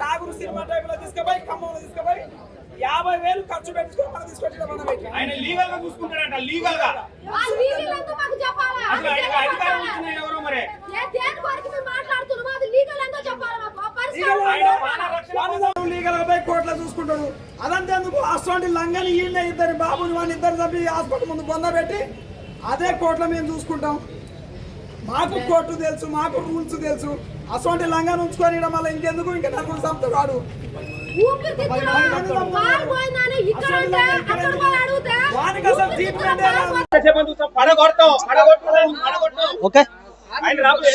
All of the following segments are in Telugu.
ఠాగూరు సినిమా టైప్ లో తీసుకుపోయి ఖమ్మంలో తీసుకుపోయి 50,000 ఖర్చు పెట్టుకుని మనం తీసుకొచ్చి ఆయన లీగల్ గా చూసుకుంటాడంట. లీగల్ గా లీగల్ గా పోయి కోర్టులో చూసుకుంటాడు. అదంతేందుకు అసలు లంగని ఈయన ఇద్దరు బాబుని వాళ్ళని ఇద్దరు చంపి హాస్పిటల్ ముందు పొందబెట్టి అదే కోర్టులో మేము చూసుకుంటాం. మాకు కోర్టు తెలుసు, మాకు రూల్స్ తెలుసు. అసలు లంగా ఉంచుకొని మళ్ళీ ఇంకెందుకు ఇంకా నలుగురు చంపుతాడు వాడు.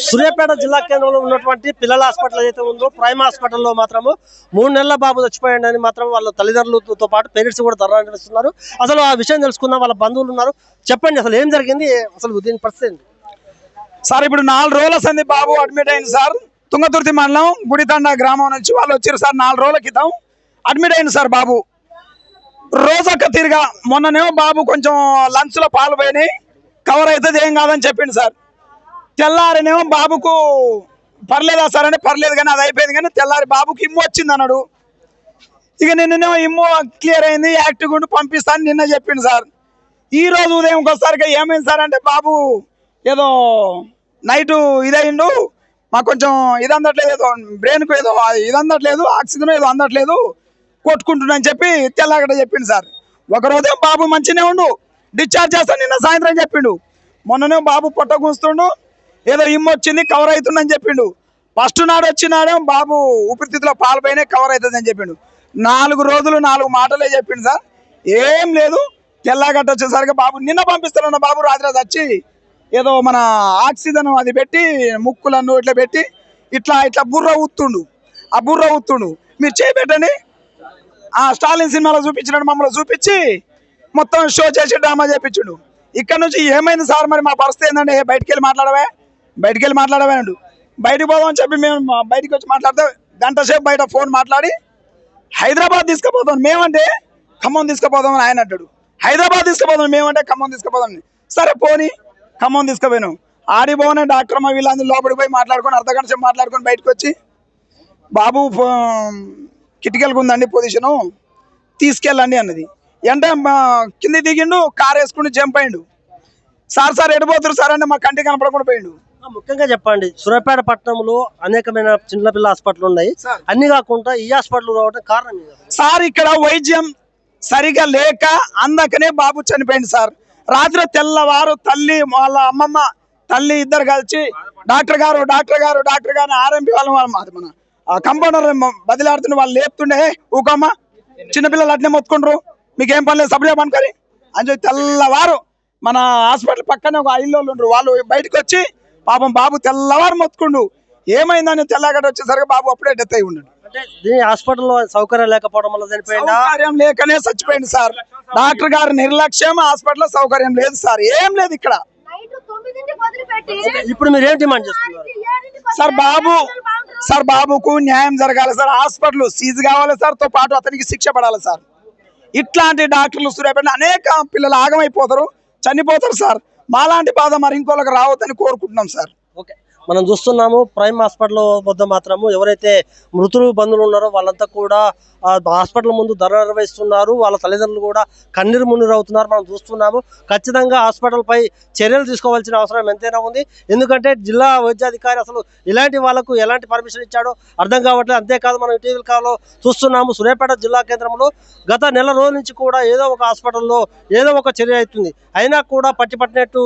సూర్యాపేట జిల్లా కేంద్రంలో ఉన్నటువంటి పిల్లల హాస్పిటల్ ఏదైతే ఉందో ప్రైమ్ హాస్పిటల్లో మాత్రము 3 నెలల బాబు చచ్చిపోయాడని మాత్రం వాళ్ళ తల్లిదండ్రులతో పాటు పేరెంట్స్ కూడా ధర్నా నిర్వహిస్తున్నారు. అసలు ఆ విషయం తెలుసుకుందాం. వాళ్ళ బంధువులు ఉన్నారు. చెప్పండి అసలు ఏం జరిగింది, అసలు దీని పరిస్థితి సార్? ఇప్పుడు 4 రోజుల సంది బాబు అడ్మిట్ అయింది సార్. తుంగతుర్తి మండలం గుడితండ గ్రామం నుంచి వాళ్ళు వచ్చారు సార్. 4 రోజుల క్రితం అడ్మిట్ అయింది సార్ బాబు. రోజొక్క తిరిగా మొన్ననేమో బాబు కొంచెం లంచ్ లో పాలు పోయినాయి, కవర్ అవుతుంది ఏం కాదని చెప్పిండు సార్. తెల్లారినేమో బాబుకు పర్లేదా సార్ అంటే పర్లేదు కానీ అది అయిపోయింది. కానీ తెల్లారి బాబుకి ఇమ్ము వచ్చింది అన్నాడు. ఇక నిన్ననేమో ఇమ్ము క్లియర్ అయింది, యాక్టివ్ ఉండి పంపిస్తాను నిన్న చెప్పిండు సార్. ఈ రోజు ఉదయం ఒకసారిగా ఏమైంది సార్ అంటే బాబు ఏదో నైట్ ఇదయిండు, మాకు కొంచెం ఇది అందట్లేదు, ఏదో బ్రెయిన్కు ఏదో ఇది అందట్లేదు, ఆక్సిజన్ ఏదో అందట్లేదు, కొట్టుకుంటున్నా చెప్పి తెల్లగడ చెప్పిండు సార్. ఒకరోజే బాబు మంచిగానే ఉండు, డిశ్చార్జ్ చేస్తాను నిన్న సాయంత్రం చెప్పిండు. మొన్ననే బాబు పొట్ట కూస్తుండు, ఏదో ఇమ్ము వచ్చింది కవర్ అవుతుందని చెప్పిండు. ఫస్ట్ నాడు వచ్చినాడే బాబు ఊపిరితిత్తులో పాలు పోయినాయి కవర్ అవుతుందని చెప్పిండు. 4 రోజులు 4 మాటలే చెప్పిండు సార్. ఏం లేదు. తెల్లగడ్డ వచ్చేసరికి బాబు నిన్న పంపిస్తానన్న బాబు రాత్రి వచ్చి ఏదో మన ఆక్సిజన్ అది పెట్టి ముక్కులను ఇట్లా పెట్టి ఇట్లా ఇట్లా బుర్ర ఊత్తుండు. ఆ బుర్ర ఊత్తుండు మీరు చేయబెట్టండి. ఆ స్టాలిన్ సినిమాలో చూపించినట్టు మమ్మల్ని చూపించి మొత్తం షో చేసి డ్రామా చేయించుడు. ఇక్కడ నుంచి ఏమైంది సార్ మరి మా పరిస్థితి ఏంటంటే బయటికి వెళ్ళి మాట్లాడవే అండు. బయటికి పోదామని చెప్పి మేము బయటికి వచ్చి మాట్లాడితే గంట సేపు బయట ఫోన్ మాట్లాడి హైదరాబాద్ తీసుకుపోతాం మేమంటే ఖమ్మం తీసుకుపోదామని ఆయన అంటాడు. హైదరాబాద్ తీసుకుపోదాం మేమంటే ఖమ్మం తీసుకుపోదాం. సరే పోనీ ఖమ్మం తీసుకుపోయాను. ఆడిపోనే డాక్టర్ అమ్మ వీళ్ళందరూ లోపలికి పోయి మాట్లాడుకొని అర్ధగంట సేపు మాట్లాడుకొని బయటకు వచ్చి బాబు కిటికీలకు ఉందండి పొజిషను తీసుకెళ్ళండి అన్నది. అంటే కింది దిగిండు, కారు వేసుకుని జంప్ అయిండు. సార్ ఎడిపోతారు సార్ అంటే మా కంటికి కనపడకుండా పోయిండు. ముఖ్యంగా చెప్పండి, సూర్యాపేట పట్టణంలో అనేకమైన చిన్నపిల్ల హాస్పిటల్ ఉన్నాయి, అన్ని కాకుండా ఈ హాస్పిటల్ రావడం కారణం సార్ ఇక్కడ వైద్యం సరిగా లేక అందకనే బాబు చనిపోయింది సార్. రాత్రి తెల్లవారు తల్లి వాళ్ళ అమ్మమ్మ తల్లి ఇద్దరు కలిసి డాక్టర్ గారు ఆర్ఎంపీ వాళ్ళ మన కంపౌండర్ బదిలాడుతుండే వాళ్ళు లేపుతుండే ఊకమ్మ చిన్నపిల్లలు అట్నే మొత్తుకుంటారు మీకేం పని లేదు సబ్జెక్ట్ అనుకోని అని చెప్పి తెల్లవారు మన హాస్పిటల్ పక్కనే ఒక ఇల్లు ఉండరు వాళ్ళు బయటకు వచ్చి పాపం బాబు తెల్లవారు మొత్తుకుండు. ఏమైందని తెల్లగడ్డ వచ్చేసరికి బాబు అప్పుడే డెత్ అయి ఉన్నాడు. హాస్పిటల్లో సౌకర్యం లేకపోవడం వల్ల సౌకర్యం లేకనే చచ్చిపోయింది సార్. డాక్టర్ గారి నిర్లక్ష్యం, హాస్పిటల్లో సౌకర్యం లేదు సార్, ఏం లేదు ఇక్కడ. ఇప్పుడు మీరు ఏం డిమాండ్ చేస్తున్నారు సార్? బాబుకు న్యాయం జరగాలి సార్. హాస్పిటల్ సీజ్ కావాలి సార్, తో పాటు అతనికి శిక్ష పడాలి సార్. ఇట్లాంటి డాక్టర్లు సూర్యాపేట అనేక పిల్లలు ఆగమైపోతారు, చనిపోతారు సార్. మాలాంటి బాధ మరి ఇంకోళ్ళకి రావద్దని కోరుకుంటున్నాం సార్. ఓకే, మనం చూస్తున్నాము ప్రైమ్ హాస్పిటల్ వద్ద మాత్రము ఎవరైతే మృతులు బంధువులు ఉన్నారో వాళ్ళంతా కూడా హాస్పిటల్ ముందు ధర్నా నిర్వహిస్తున్నారు. వాళ్ళ తల్లిదండ్రులు కూడా కన్నీరు మున్నీరు అవుతున్నారు. మనం చూస్తున్నాము. ఖచ్చితంగా హాస్పిటల్ పై చర్యలు తీసుకోవాల్సిన అవసరం ఎంతైనా ఉంది. ఎందుకంటే జిల్లా వైద్యాధికారి అసలు ఇలాంటి వాళ్ళకు ఎలాంటి పర్మిషన్ ఇచ్చాడో అర్థం కావట్లేదు. అంతేకాదు మనం ఇటీవల కాలంలో చూస్తున్నాము సూర్యాపేట జిల్లా కేంద్రంలో గత నెల రోజుల నుంచి కూడా ఏదో ఒక హాస్పిటల్లో ఏదో ఒక చర్య అవుతుంది, అయినా కూడా పట్టినట్టు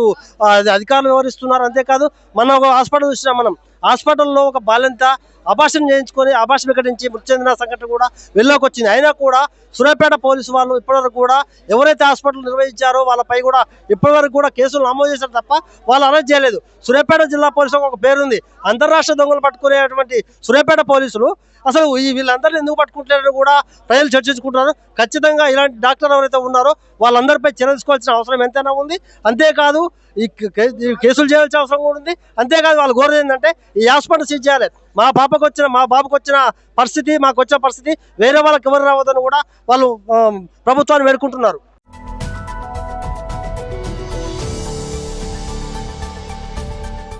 అధికారులు వివరిస్తున్నారు. అంతేకాదు మనం ఒక హాస్పిటల్ చూసినాం, మనం హాస్పిటల్లో ఒక బాలింత అబార్షన్ చేయించుకొని అబార్షన్ వికటించి మృతి చెందిన సంఘటన కూడా వెళ్ళలోకి వచ్చింది. అయినా కూడా సూర్యాపేట పోలీసు వాళ్ళు ఇప్పటివరకు కూడా ఎవరైతే హాస్పిటల్ నిర్వహించారో వాళ్ళపై కూడా ఇప్పటివరకు కూడా కేసులు నమోదు చేశారు తప్ప వాళ్ళు అరెస్ట్ చేయలేదు. సూర్యాపేట జిల్లా పోలీసులకు ఒక పేరుంది, అంతర్రాష్ట్ర దొంగలు పట్టుకునేటువంటి సూర్యాపేట పోలీసులు అసలు వీళ్ళందరినీ ఎందుకు పట్టుకుంటారని కూడా ప్రజలు చర్చించుకుంటున్నారు. ఖచ్చితంగా ఇలాంటి డాక్టర్ ఎవరైతే ఉన్నారో వాళ్ళందరిపై చర్య తీసుకోవాల్సిన అవసరం ఎంతైనా ఉంది. అంతేకాదు ఈ కేసులు చేయాల్సిన అవసరం కూడా ఉంది. అంతేకాదు వాళ్ళు కోరేది ఏంటంటే ఈ హాస్పిటల్ సీజ్ చేయాలి. మా బాబుకు వచ్చిన పరిస్థితి, మాకు వచ్చిన పరిస్థితి వేరే వాళ్ళకి ఎవరు రావద్దని కూడా వాళ్ళు ప్రభుత్వాన్ని వేడుకుంటున్నారు.